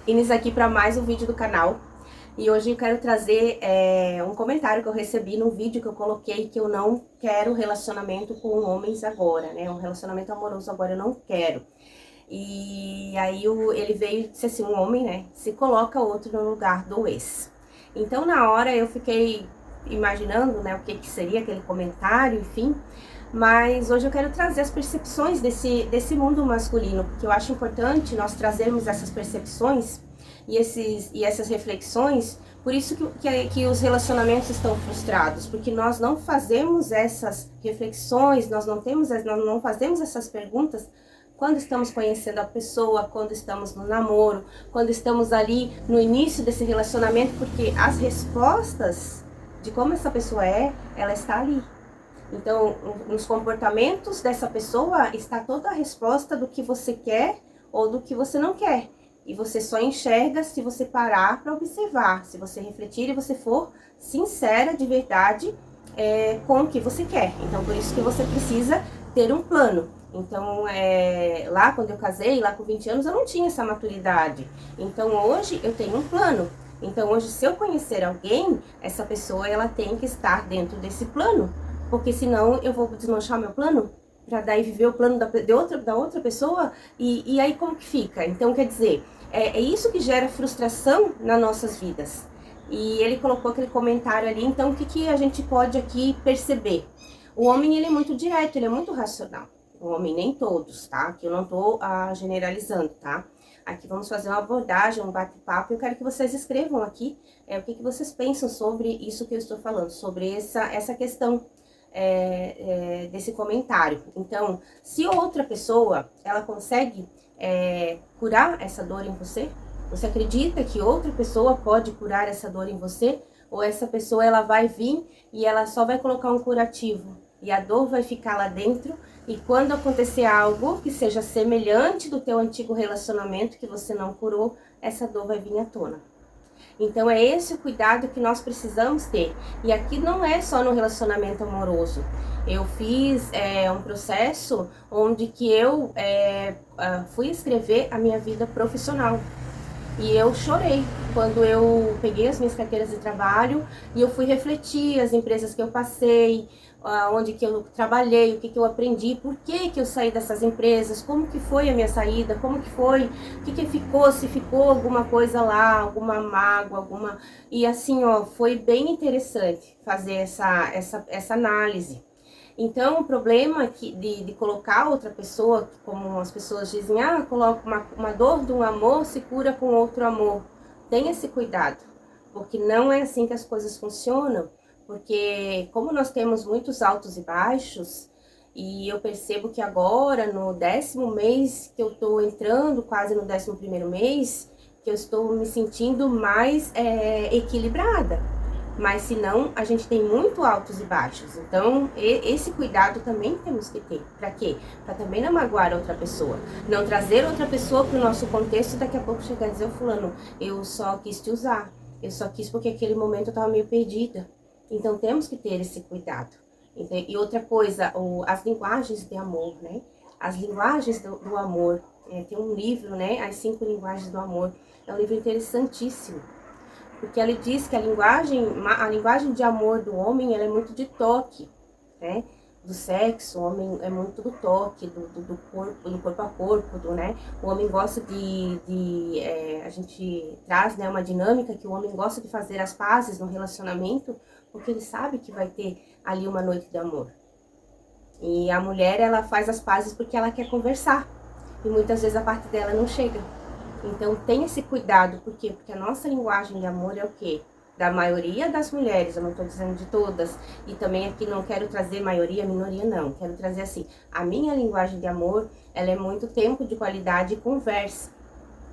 Inês aqui para mais um vídeo do canal. E hoje eu quero trazer um comentário que eu recebi no vídeo que eu coloquei, que eu não quero relacionamento com homens agora, né? Um relacionamento amoroso agora eu não quero. E aí ele veio e disse assim, um homem, né, se coloca outro no lugar do ex. Então na hora eu fiquei imaginando, né, o que seria aquele comentário, enfim. Mas hoje eu quero trazer as percepções desse mundo masculino, porque eu acho importante nós trazermos essas percepções e essas reflexões. Por isso que os relacionamentos estão frustrados, porque nós não fazemos essas reflexões, nós não fazemos essas perguntas quando estamos conhecendo a pessoa, quando estamos no namoro, quando estamos ali no início desse relacionamento, porque as respostas de como essa pessoa ela está ali. Então, nos comportamentos dessa pessoa está toda a resposta do que você quer ou do que você não quer. E você só enxerga se você parar para observar, se você refletir e você for sincera de verdade com o que você quer. Então, por isso que você precisa ter um plano. Então, lá quando eu casei, lá com 20 anos, eu não tinha essa maturidade. Então, hoje eu tenho um plano. Então, hoje, se eu conhecer alguém, essa pessoa ela tem que estar dentro desse plano. Porque senão eu vou desmanchar meu plano para daí viver o plano da outra pessoa e aí como que fica? Então, quer dizer, é isso que gera frustração nas nossas vidas. E ele colocou aquele comentário ali, então o que a gente pode aqui perceber? O homem, ele é muito direto, ele é muito racional. O homem, nem todos, tá? Aqui eu não tô generalizando, tá? Aqui vamos fazer uma abordagem, um bate-papo. Eu quero que vocês escrevam aqui o que vocês pensam sobre isso que eu estou falando, sobre essa questão desse comentário. Então, se outra pessoa, ela consegue curar essa dor em você, você acredita que outra pessoa pode curar essa dor em você? Ou essa pessoa, ela vai vir e ela só vai colocar um curativo e a dor vai ficar lá dentro, e quando acontecer algo que seja semelhante do teu antigo relacionamento que você não curou, essa dor vai vir à tona. Então é esse o cuidado que nós precisamos ter. E aqui não é só no relacionamento amoroso. Eu fiz um processo onde que eu fui escrever a minha vida profissional. E eu chorei quando eu peguei as minhas carteiras de trabalho e eu fui refletir as empresas que eu passei, onde que eu trabalhei, o que eu aprendi, por que eu saí dessas empresas, como que foi a minha saída, como que foi, o que ficou, se ficou alguma coisa lá, alguma mágoa, alguma... E assim, ó, foi bem interessante fazer essa análise. Então, o problema de colocar outra pessoa, como as pessoas dizem, coloca uma dor de um amor, se cura com outro amor. Tenha esse cuidado, porque não é assim que as coisas funcionam, porque como nós temos muitos altos e baixos, e eu percebo que agora, no 10º mês que eu tô entrando, quase no 11º mês, que eu estou me sentindo mais equilibrada. Mas se não, a gente tem muito altos e baixos. Então, esse cuidado também temos que ter. Para quê? Para também não magoar outra pessoa. Não trazer outra pessoa para o nosso contexto e daqui a pouco chegar a dizer, fulano, eu só quis te usar. Eu só quis porque aquele momento eu estava meio perdida. Então, temos que ter esse cuidado. E outra coisa, as linguagens de amor, né? As linguagens do amor. Tem um livro, né? As 5 linguagens do amor. É um livro interessantíssimo. Porque ele diz que a linguagem de amor do homem, ela é muito de toque, né? Do sexo, o homem é muito do toque, do corpo a corpo, né? O homem gosta a gente traz, né, uma dinâmica que o homem gosta de fazer as pazes no relacionamento, porque ele sabe que vai ter ali uma noite de amor. E a mulher, ela faz as pazes porque ela quer conversar. E muitas vezes a parte dela não chega. Então, tenha esse cuidado, por quê? Porque a nossa linguagem de amor é o quê? Da maioria das mulheres, eu não estou dizendo de todas, e também aqui não quero trazer maioria, minoria, não. Quero trazer assim, a minha linguagem de amor, ela é muito tempo de qualidade e conversa,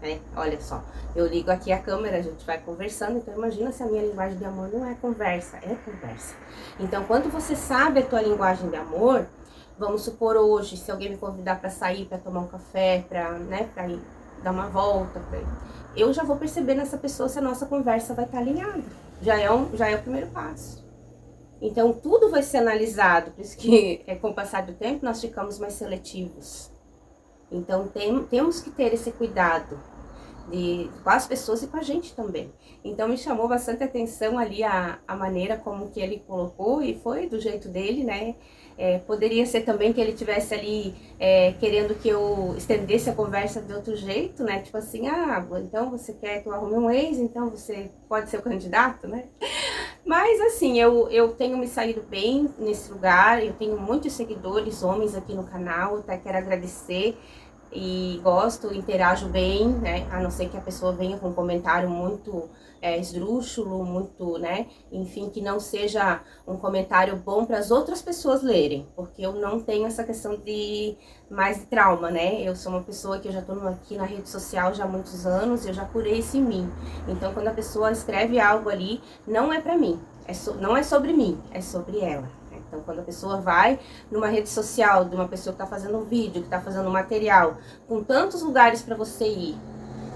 né? Olha só, eu ligo aqui a câmera, a gente vai conversando, então imagina se a minha linguagem de amor não é conversa, é conversa. Então, quando você sabe a tua linguagem de amor, vamos supor hoje, se alguém me convidar para sair, para tomar um café, para ir dar uma volta, eu já vou perceber nessa pessoa se a nossa conversa vai estar alinhada. Já é o primeiro passo. Então, tudo vai ser analisado, por isso que com o passar do tempo nós ficamos mais seletivos. Então, temos que ter esse cuidado. com as pessoas e com a gente também. Então me chamou bastante atenção ali a maneira como que ele colocou, e foi do jeito dele, né? Poderia ser também que ele tivesse ali querendo que eu estendesse a conversa de outro jeito, né? Tipo assim, então você quer que eu arrume um ex, então você pode ser o candidato, né? Mas assim, eu tenho me saído bem nesse lugar, eu tenho muitos seguidores, homens aqui no canal, até quero agradecer. E gosto, interajo bem, né? A não ser que a pessoa venha com um comentário muito esdrúxulo, muito, né? Enfim, que não seja um comentário bom para as outras pessoas lerem, porque eu não tenho essa questão de mais de trauma, né? Eu sou uma pessoa que eu já tô aqui na rede social já há muitos anos, eu já curei isso em mim. Então, quando a pessoa escreve algo ali, não é para mim, não é sobre mim, é sobre ela. Então, quando a pessoa vai numa rede social de uma pessoa que está fazendo um vídeo, que está fazendo um material, com tantos lugares para você ir,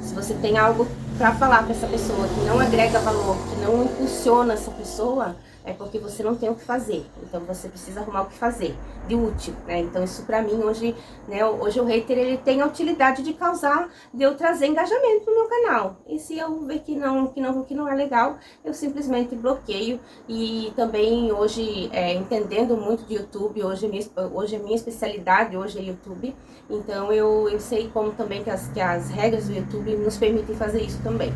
se você tem algo para falar para essa pessoa que não agrega valor, que não impulsiona essa pessoa, é porque você não tem o que fazer. Então você precisa arrumar o que fazer de útil, né? Então isso para mim hoje, né? Hoje o hater ele tem a utilidade de causar, de eu trazer engajamento no meu canal. E se eu ver que não é legal, eu simplesmente bloqueio. E também hoje entendendo muito de YouTube, hoje a minha especialidade hoje é YouTube. Então eu sei como também que as regras do YouTube nos permitem fazer isso também.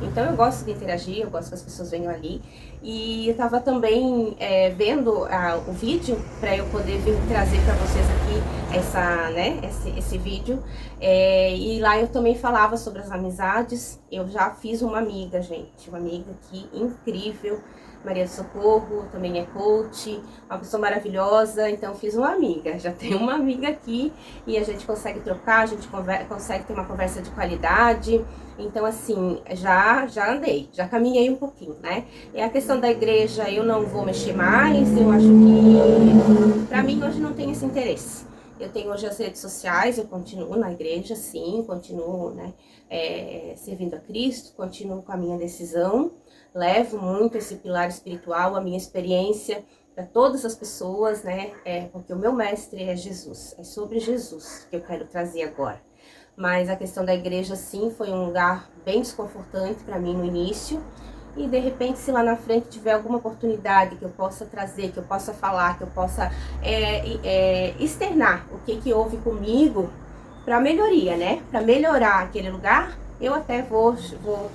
Então eu gosto de interagir, eu gosto que as pessoas venham ali. E eu tava também vendo o vídeo para eu poder vir trazer para vocês aqui esse vídeo. E lá eu também falava sobre as amizades. Eu já fiz uma amiga, gente, uma amiga aqui incrível. Maria do Socorro, também é coach, uma pessoa maravilhosa, então fiz uma amiga, já tenho uma amiga aqui e a gente consegue trocar, a gente consegue ter uma conversa de qualidade, então assim, já andei, já caminhei um pouquinho, né? E a questão da igreja eu não vou mexer mais, eu acho que pra mim hoje não tem esse interesse. Eu tenho hoje as redes sociais, eu continuo na igreja, sim, continuo, né, servindo a Cristo, continuo com a minha decisão, levo muito esse pilar espiritual, a minha experiência para todas as pessoas, né, porque o meu mestre é Jesus, é sobre Jesus que eu quero trazer agora. Mas a questão da igreja, sim, foi um lugar bem desconfortante para mim no início, e de repente, se lá na frente tiver alguma oportunidade que eu possa trazer, que eu possa falar, que eu possa externar o que houve comigo para melhoria, né? Para melhorar aquele lugar, eu até vou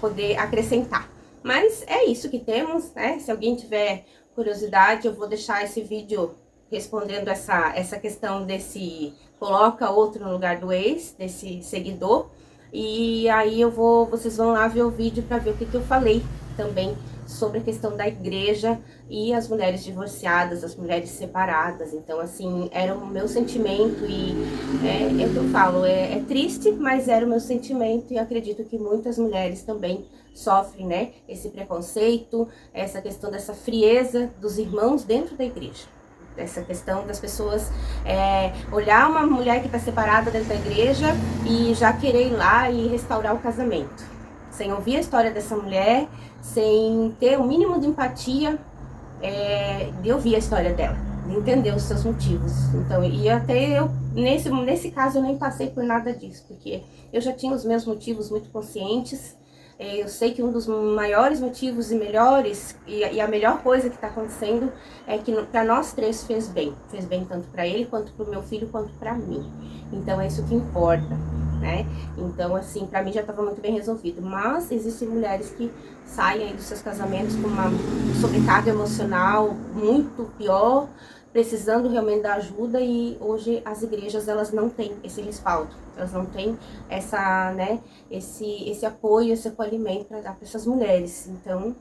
poder acrescentar. Mas é isso que temos, né? Se alguém tiver curiosidade, eu vou deixar esse vídeo respondendo essa questão desse coloca outro no lugar do ex, desse seguidor. E aí vocês vão lá ver o vídeo para ver o que eu falei também sobre a questão da igreja e as mulheres divorciadas, as mulheres separadas. Então, assim, era o meu sentimento e é o que eu falo, é triste, mas era o meu sentimento e acredito que muitas mulheres também sofrem, né, esse preconceito, essa questão dessa frieza dos irmãos dentro da igreja. Essa questão das pessoas olhar uma mulher que está separada dentro da igreja e já querer ir lá e restaurar o casamento. Sem ouvir a história dessa mulher, sem ter o mínimo de empatia de ouvir a história dela, de entender os seus motivos. Então, e até eu, nesse caso, eu nem passei por nada disso, porque eu já tinha os meus motivos muito conscientes. Eu sei que um dos maiores motivos e melhores, e a melhor coisa que está acontecendo é que para nós três fez bem tanto para ele, quanto para o meu filho, quanto para mim. Então é isso que importa, né? Então assim, para mim já estava muito bem resolvido, mas existem mulheres que saem aí dos seus casamentos com uma sobrecarga emocional muito pior, precisando realmente da ajuda, e hoje as igrejas elas não têm esse respaldo, elas não têm esse apoio, esse acolhimento para dar para essas mulheres. Então,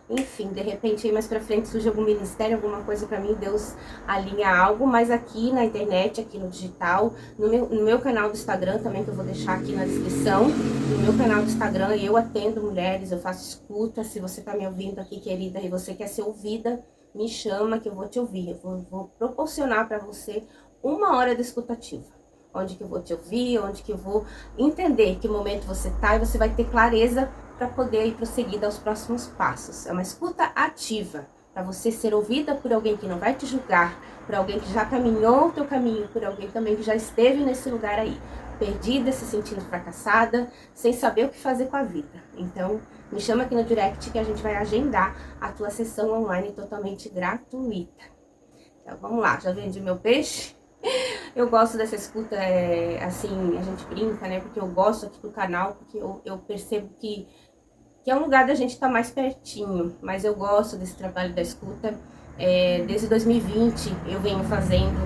enfim, de repente aí mais pra frente surge algum ministério, alguma coisa pra mim, Deus alinha algo, mas aqui na internet, aqui no digital, no meu canal do Instagram também, que eu vou deixar aqui na descrição, no meu canal do Instagram eu atendo mulheres, eu faço escuta. Se você tá me ouvindo aqui, querida, e você quer ser ouvida, me chama que eu vou te ouvir, eu vou proporcionar para você 1 hora de escutativa, onde que eu vou te ouvir, onde que eu vou entender que momento você tá, e você vai ter clareza para poder ir prosseguir aos próximos passos. É uma escuta ativa, para você ser ouvida por alguém que não vai te julgar, por alguém que já caminhou o teu caminho, por alguém também que já esteve nesse lugar aí. perdida, se sentindo fracassada, sem saber o que fazer com a vida. Então, me chama aqui no direct que a gente vai agendar a tua sessão online totalmente gratuita. Então, vamos lá, já vendi meu peixe? Eu gosto dessa escuta, assim, a gente brinca, né? Porque eu gosto aqui do canal, porque eu percebo que é um lugar da gente estar mais pertinho. Mas eu gosto desse trabalho da escuta. Desde 2020 eu venho fazendo.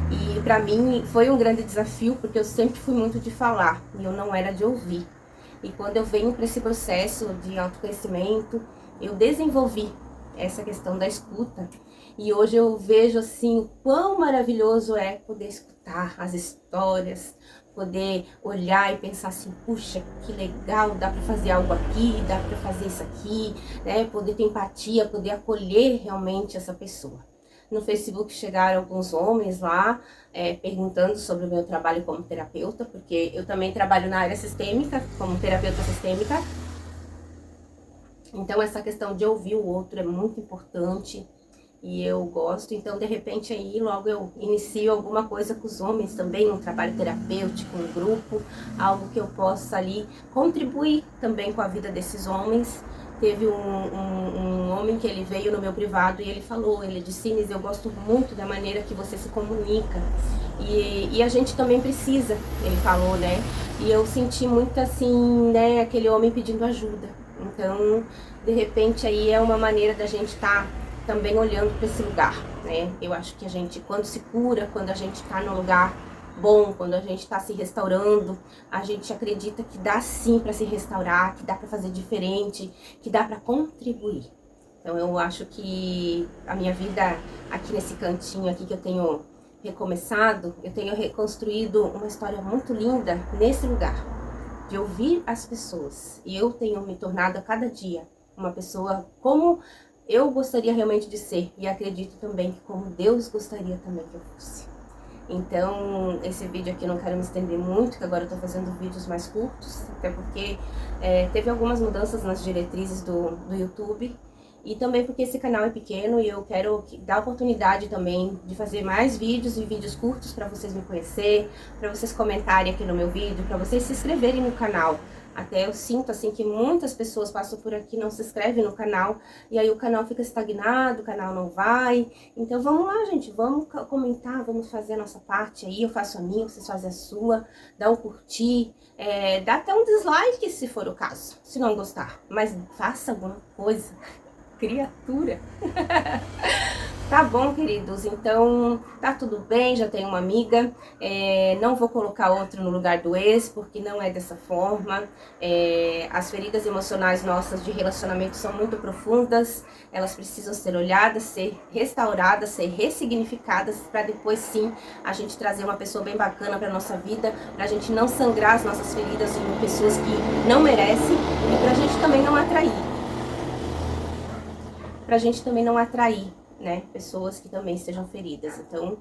E pra mim foi um grande desafio, porque eu sempre fui muito de falar e eu não era de ouvir. E quando eu venho para esse processo de autoconhecimento, eu desenvolvi essa questão da escuta. E hoje eu vejo assim o quão maravilhoso é poder escutar as histórias, poder olhar e pensar assim, puxa, que legal, dá para fazer algo aqui, dá para fazer isso aqui, né? Poder ter empatia, poder acolher realmente essa pessoa. No Facebook chegaram alguns homens lá perguntando sobre o meu trabalho como terapeuta, porque eu também trabalho na área sistêmica, como terapeuta sistêmica. Então essa questão de ouvir o outro é muito importante. E eu gosto, então de repente aí logo eu inicio alguma coisa com os homens também, um trabalho terapêutico, um grupo, algo que eu possa ali contribuir também com a vida desses homens. Teve um homem que ele veio no meu privado e ele falou, ele disse, Inês, eu gosto muito da maneira que você se comunica e a gente também precisa, ele falou, né? E eu senti muito assim, né, aquele homem pedindo ajuda. Então, de repente aí é uma maneira da gente estar também olhando para esse lugar, né? Eu acho que a gente, quando se cura, quando a gente está num lugar bom, quando a gente está se restaurando, a gente acredita que dá sim para se restaurar, que dá para fazer diferente, que dá para contribuir. Então eu acho que a minha vida aqui nesse cantinho aqui que eu tenho recomeçado, eu tenho reconstruído uma história muito linda nesse lugar, de ouvir as pessoas. E eu tenho me tornado a cada dia uma pessoa como eu gostaria realmente de ser, e acredito também que como Deus gostaria também que eu fosse. Então, esse vídeo aqui eu não quero me estender muito, que agora eu tô fazendo vídeos mais curtos, até porque teve algumas mudanças nas diretrizes do YouTube, e também porque esse canal é pequeno e eu quero dar oportunidade também de fazer mais vídeos e vídeos curtos para vocês me conhecer, para vocês comentarem aqui no meu vídeo, para vocês se inscreverem no canal. Até eu sinto assim que muitas pessoas passam por aqui, não se inscrevem no canal, e aí o canal fica estagnado, o canal não vai. Então vamos lá, gente, vamos comentar, vamos fazer a nossa parte aí, eu faço a minha, vocês fazem a sua, dá um curtir, dá até um dislike se for o caso, se não gostar, mas faça alguma coisa, criatura. Tá bom, queridos, então tá tudo bem, já tenho uma amiga, não vou colocar outro no lugar do ex, porque não é dessa forma. As feridas emocionais nossas de relacionamento são muito profundas, elas precisam ser olhadas, ser restauradas, ser ressignificadas, para depois sim a gente trazer uma pessoa bem bacana pra nossa vida, pra gente não sangrar as nossas feridas em pessoas que não merecem e pra gente também não atrair. Né, pessoas que também estejam feridas. Então,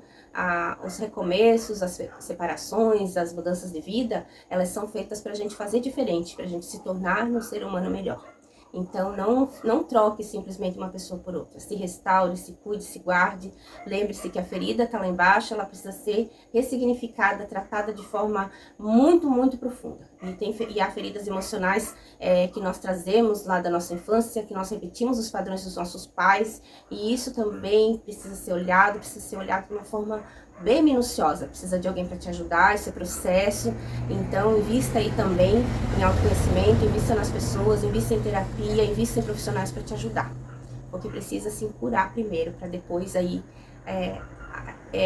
os recomeços, as separações, as mudanças de vida, elas são feitas para a gente fazer diferente, para a gente se tornar um ser humano melhor. Então, não troque simplesmente uma pessoa por outra. Se restaure, se cuide, se guarde. Lembre-se que a ferida está lá embaixo, ela precisa ser ressignificada, tratada de forma muito, muito profunda. E há feridas emocionais que nós trazemos lá da nossa infância, que nós repetimos os padrões dos nossos pais. E isso também precisa ser olhado de uma forma bem minuciosa, precisa de alguém para te ajudar esse processo. Então invista aí também em autoconhecimento, invista nas pessoas, invista em terapia, invista em profissionais para te ajudar, porque precisa se curar primeiro, para depois aí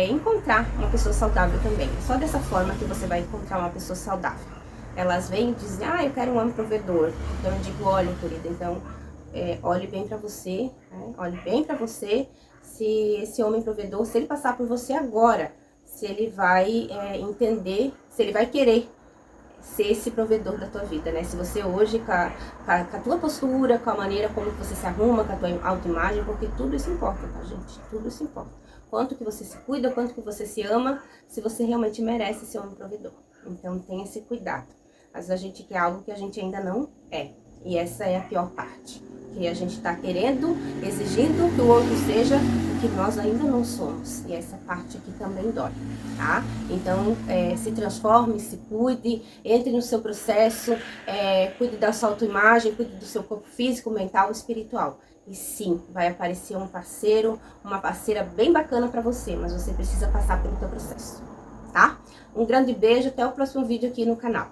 encontrar uma pessoa saudável também. Só dessa forma que você vai encontrar uma pessoa saudável. Elas vêm e dizem, eu quero um homem provedor. Então eu digo, olha, querida, então olhe bem para você, né? Olhe bem para você. Se esse homem provedor, se ele passar por você agora, se ele vai entender, se ele vai querer ser esse provedor da tua vida, né? Se você hoje, com a tua postura, com a maneira como você se arruma, com a tua autoimagem, porque tudo isso importa, tá, gente? Tudo isso importa. Quanto que você se cuida, quanto que você se ama, se você realmente merece ser homem provedor. Então, tenha esse cuidado. Às vezes a gente quer algo que a gente ainda não é. E essa é a pior parte. Que a gente tá querendo, exigindo que o outro seja o que nós ainda não somos. E essa parte aqui também dói, tá? Então, se transforme, se cuide, entre no seu processo, cuide da sua autoimagem, cuide do seu corpo físico, mental e espiritual. E sim, vai aparecer um parceiro, uma parceira bem bacana pra você, mas você precisa passar pelo teu processo, tá? Um grande beijo, até o próximo vídeo aqui no canal.